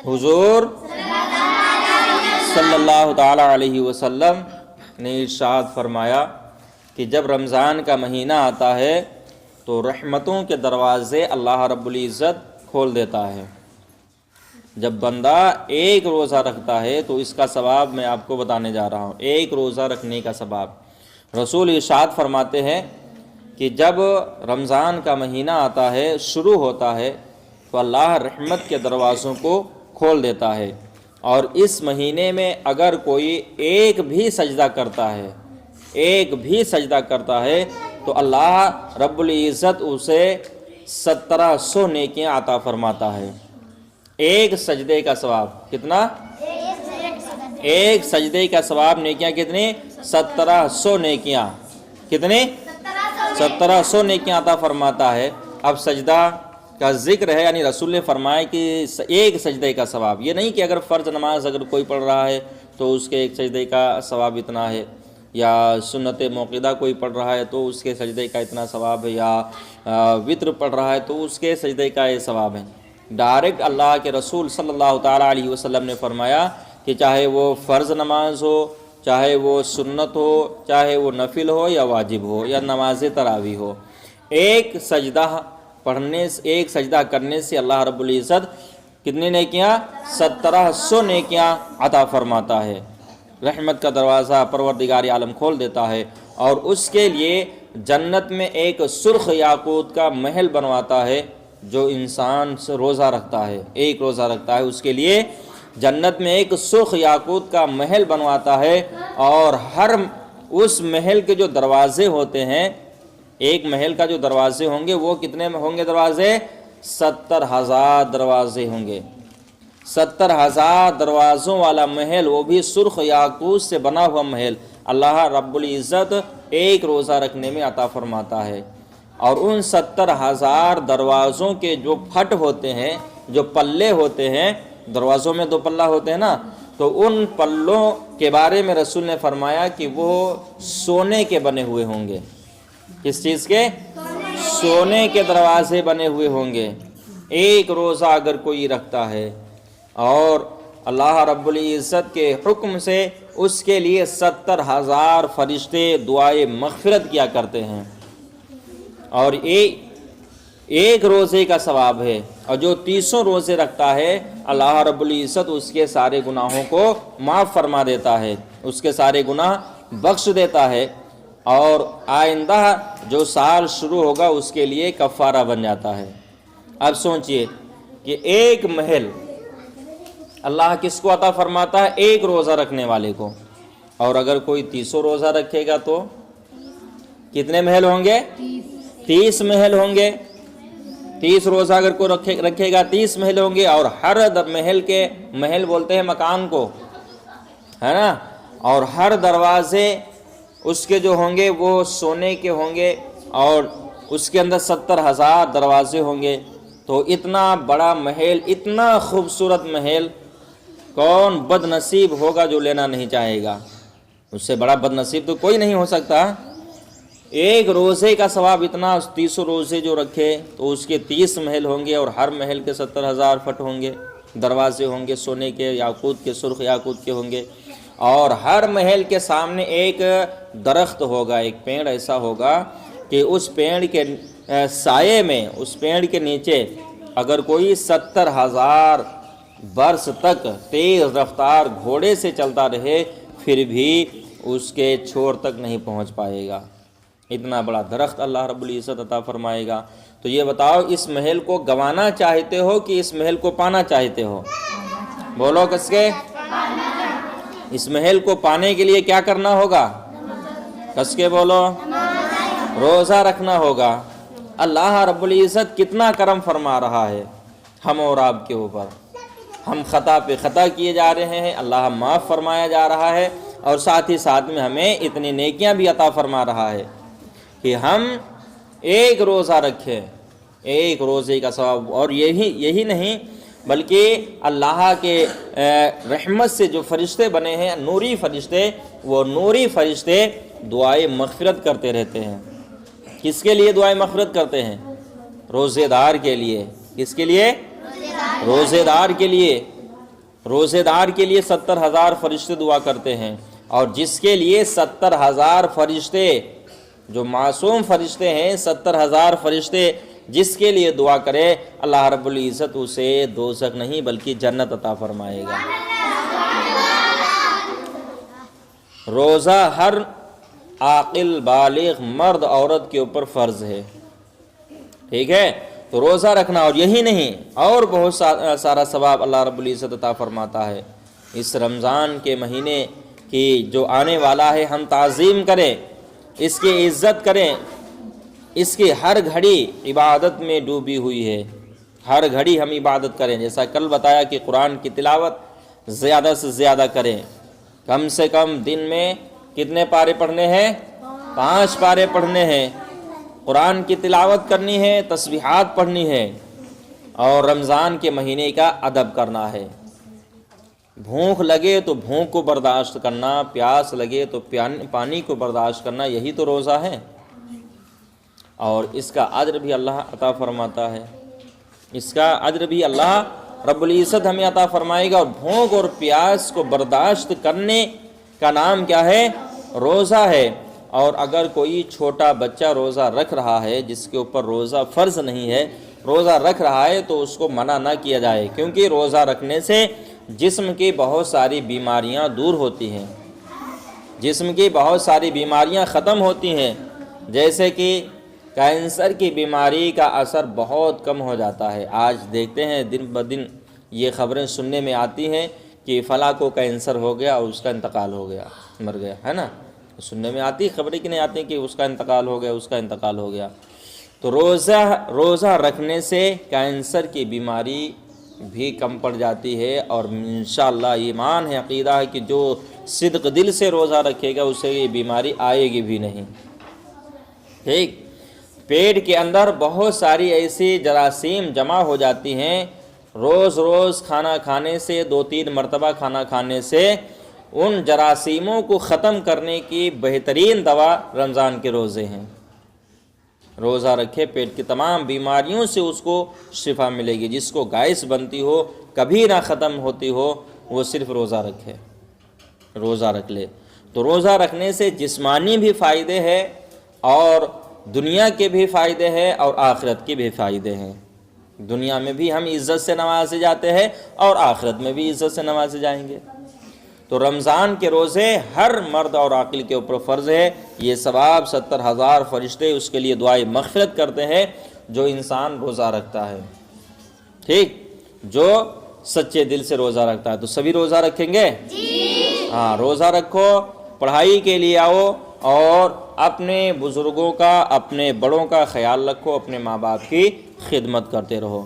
हुजूर सल्लल्लाहु ताला अलैहि वसल्लम ने इरशाद फरमाया कि जब रमज़ान का महीना आता है तो रहमतों के दरवाज़े अल्लाह रब्बुल इज़्ज़त खोल देता है। जब बंदा एक रोज़ा रखता है तो इसका सवाब मैं आपको बताने जा रहा हूँ। एक रोज़ा रखने का सवाब रसूल इरशाद फरमाते हैं कि जब रमज़ान का महीना आता है, शुरू होता है, तो अल्लाह रहमत के दरवाज़ों को खोल देता है। और इस महीने में अगर कोई एक भी सजदा करता है तो अल्लाह रब्बुल इज़्ज़त उसे 1700 नेकियां अता फरमाता है। एक सजदे का सवाब कितना? एक सजदे का सवाब नेकियां कितनी? 1700 नेकियां। कितनी? 1700 नेकियां अता फरमाता है। अब सजदा का जिक्र है, यानी रसूल ने फरमाया कि एक सजदे का सवाब, ये नहीं कि अगर फ़र्ज़ नमाज अगर कोई पढ़ रहा है तो उसके एक सजदे का सवाब इतना है, या सुन्नत मौक़िदा कोई पढ़ रहा है तो उसके सजदे का इतना सवाब है, या वित्र पढ़ रहा है तो उसके सजदे का ये सवाब है। डायरेक्ट अल्लाह के रसूल सल्लल्लाहु ताला अलैहि वसल्लम ने फरमाया कि चाहे वो फ़र्ज़ नमाज हो, चाहे वो सुन्नत हो, चाहे वो नफिल हो या वाजिब हो या नमाज तरावी हो, एक सजदा पढ़ने से, एक सजदा करने से अल्लाह रब्बुल इज़्ज़त कितनी नेकियां? 1700 नेकियां अता फरमाता है। रहमत का दरवाज़ा परवरदिगार आलम खोल देता है और उसके लिए जन्नत में एक सुर्ख याकूत का महल बनवाता है। जो इंसान रोज़ा रखता है, एक रोज़ा रखता है, उसके लिए जन्नत में एक सुर्ख याकूत का महल बनवाता है। और हर उस महल के जो दरवाज़े होते हैं, एक महल का जो दरवाज़े होंगे वो कितने होंगे दरवाज़े? 70,000 दरवाज़े होंगे। 70,000 दरवाज़ों वाला महल, वो भी सुर्ख याकूत से बना हुआ महल अल्लाह रब्बुल इज़्ज़त एक रोज़ा रखने में अता फरमाता है। और उन 70,000 दरवाज़ों के जो फट होते हैं, जो पल्ले होते हैं, दरवाज़ों में 2 पल्ला होते हैं ना, तो उन पल्लों के बारे में रसूल ने फरमाया कि वो सोने के बने हुए होंगे। किस चीज़ के? सोने के दरवाजे बने हुए होंगे। एक रोज़ा अगर कोई रखता है और अल्लाह रब्बुल इज़्ज़त के हुक्म से उसके लिए 70,000 फरिश्ते दुआए मग़फ़िरत किया करते हैं, और एक रोज़े का सवाब है। और जो 300 रोज़े रखता है अल्लाह रब्बुल इज़्ज़त उसके सारे गुनाहों को माफ़ फरमा देता है, उसके सारे गुनाह बख्श देता है, और आइंदा जो साल शुरू होगा उसके लिए कफ़ारा बन जाता है। अब सोचिए कि एक महल अल्लाह किसको अता फरमाता है? एक रोज़ा रखने वाले को। और अगर कोई 300 रोज़ा रखेगा तो कितने महल होंगे? 30 महल होंगे। 30 रोज़ा अगर कोई रखेगा 30 महल होंगे। और हर महल के, महल बोलते हैं मकान को, है ना, और हर दरवाज़े उसके जो होंगे वो सोने के होंगे, और उसके अंदर 70,000 दरवाजे होंगे। तो इतना बड़ा महल, इतना खूबसूरत महल, कौन बदनसीब होगा जो लेना नहीं चाहेगा? उससे बड़ा बदनसीब तो कोई नहीं हो सकता। एक रोज़े का सवाब इतना, 300 रोज़े जो रखे तो उसके 30 महल होंगे, और हर महल के 70,000 फट होंगे, दरवाजे होंगे सोने के, याकूत के, सुर्ख याकूत के होंगे। और हर महल के सामने एक दरख्त होगा, एक पेड़ ऐसा होगा कि उस पेड़ के साये में, उस पेड़ के नीचे अगर कोई 70,000 बरस तक तेज़ रफ्तार घोड़े से चलता रहे फिर भी उसके छोर तक नहीं पहुंच पाएगा। इतना बड़ा दरख्त अल्लाह रब्बुल इज़्ज़त अता फरमाएगा। तो ये बताओ, इस महल को गंवाना चाहते हो कि इस महल को पाना चाहते हो? बोलो किसके? इस महल को पाने के लिए क्या करना होगा? कसके बोलो, रोज़ा रखना होगा। अल्लाह रब्बुल इज़्ज़त कितना करम फरमा रहा है हम और आपके ऊपर। हम ख़ता पे ख़ता किए जा रहे हैं, अल्लाह माफ़ फरमाया जा रहा है, और साथ ही साथ में हमें इतनी नेकियां भी अता फरमा रहा है कि हम एक रोज़ा रखें, एक रोज़े का सवाब। और यही नहीं बल्कि अल्लाह के रहमत से जो फरिश्ते बने हैं, नूरी फरिश्ते, वो नूरी फरिश्ते दुआए मग़फ़िरत करते रहते हैं। किसके लिए दुआए मग़फ़िरत करते हैं? रोज़ेदार के लिए। किसके लिए? रोज़ेदार के लिए। روزے دار کے لیے 70,000 فرشتے دعا کرتے ہیں، اور جس کے لیے 70,000 فرشتے، جو معصوم فرشتے ہیں 70,000 فرشتے جس کے لیے دعا کرے، اللہ رب العزت اسے دوزخ نہیں بلکہ جنت عطا فرمائے گا۔ روزہ ہر عاقل بالغ مرد عورت کے اوپر فرض ہے، ٹھیک ہے؟ تو روزہ رکھنا، اور یہی نہیں اور بہت سارا ثواب اللہ رب العزت عطا فرماتا ہے۔ اس رمضان کے مہینے کی جو آنے والا ہے، ہم تعظیم کریں، اس کی عزت کریں، اس کی ہر گھڑی عبادت میں ڈوبی ہوئی ہے، ہر گھڑی ہم عبادت کریں۔ جیسا کل بتایا کہ قرآن کی تلاوت زیادہ سے زیادہ کریں، کم سے کم دن میں کتنے پارے پڑھنے ہیں؟ 5 پارے پڑھنے ہیں، قرآن کی تلاوت کرنی ہے، تسبیحات پڑھنی ہے، اور رمضان کے مہینے کا ادب کرنا ہے۔ بھوک لگے تو بھوک کو برداشت کرنا، پیاس لگے تو پانی کو برداشت کرنا، یہی تو روزہ ہے، اور اس کا اجر بھی اللہ عطا فرماتا ہے، اس کا اجر بھی اللہ رب العزت ہمیں عطا فرمائے گا۔ اور بھوک اور پیاس کو برداشت کرنے کا نام کیا ہے؟ روزہ ہے۔ اور اگر کوئی چھوٹا بچہ روزہ رکھ رہا ہے، جس کے اوپر روزہ فرض نہیں ہے، روزہ رکھ رہا ہے، تو اس کو منع نہ کیا جائے، کیونکہ روزہ رکھنے سے جسم کی بہت ساری بیماریاں دور ہوتی ہیں، جسم کی بہت ساری بیماریاں ختم ہوتی ہیں، جیسے کہ کینسر کی بیماری کا اثر بہت کم ہو جاتا ہے۔ آج دیکھتے ہیں دن بدن یہ خبریں سننے میں آتی ہیں کہ فلاں کو کینسر ہو گیا اور اس کا انتقال ہو گیا، مر گیا، ہے نا؟ سننے میں آتی خبریں کہ نہیں آتی کہ اس کا انتقال ہو گیا، اس کا انتقال ہو گیا۔ تو روزہ رکھنے سے کینسر کی بیماری بھی کم پڑ جاتی ہے، اور انشاءاللہ ایمان ہے، عقیدہ ہے کہ جو صدق دل سے روزہ رکھے گا اسے یہ بیماری آئے گی بھی نہیں، ٹھیک؟ پیٹ کے اندر بہت ساری ایسی جراثیم جمع ہو جاتی ہیں، روز روز کھانا کھانے سے، 2-3 مرتبہ کھانا کھانے سے ان جراثیموں کو ختم کرنے کی بہترین دوا رمضان کے روزے ہیں۔ روزہ رکھے، پیٹ کی تمام بیماریوں سے اس کو شفا ملے گی۔ جس کو گیس بنتی ہو، کبھی نہ ختم ہوتی ہو، وہ صرف روزہ رکھے، روزہ رکھ لے۔ تو روزہ رکھنے سے جسمانی بھی فائدے ہیں، اور دنیا کے بھی فائدے ہیں، اور آخرت کے بھی فائدے ہیں۔ دنیا میں بھی ہم عزت سے نوازے جاتے ہیں، اور آخرت میں بھی عزت سے نوازے جائیں گے۔ تو رمضان کے روزے ہر مرد اور عاقل کے اوپر فرض ہے۔ یہ ثواب 70,000 فرشتے اس کے لیے دعائے مغفرت کرتے ہیں جو انسان روزہ رکھتا ہے، ٹھیک؟ جو سچے دل سے روزہ رکھتا ہے۔ تو سبھی روزہ رکھیں گے؟ جی ہاں، روزہ رکھو، پڑھائی کے لیے آؤ، اور اپنے بزرگوں کا، اپنے بڑوں کا خیال رکھو، اپنے ماں باپ کی خدمت کرتے رہو۔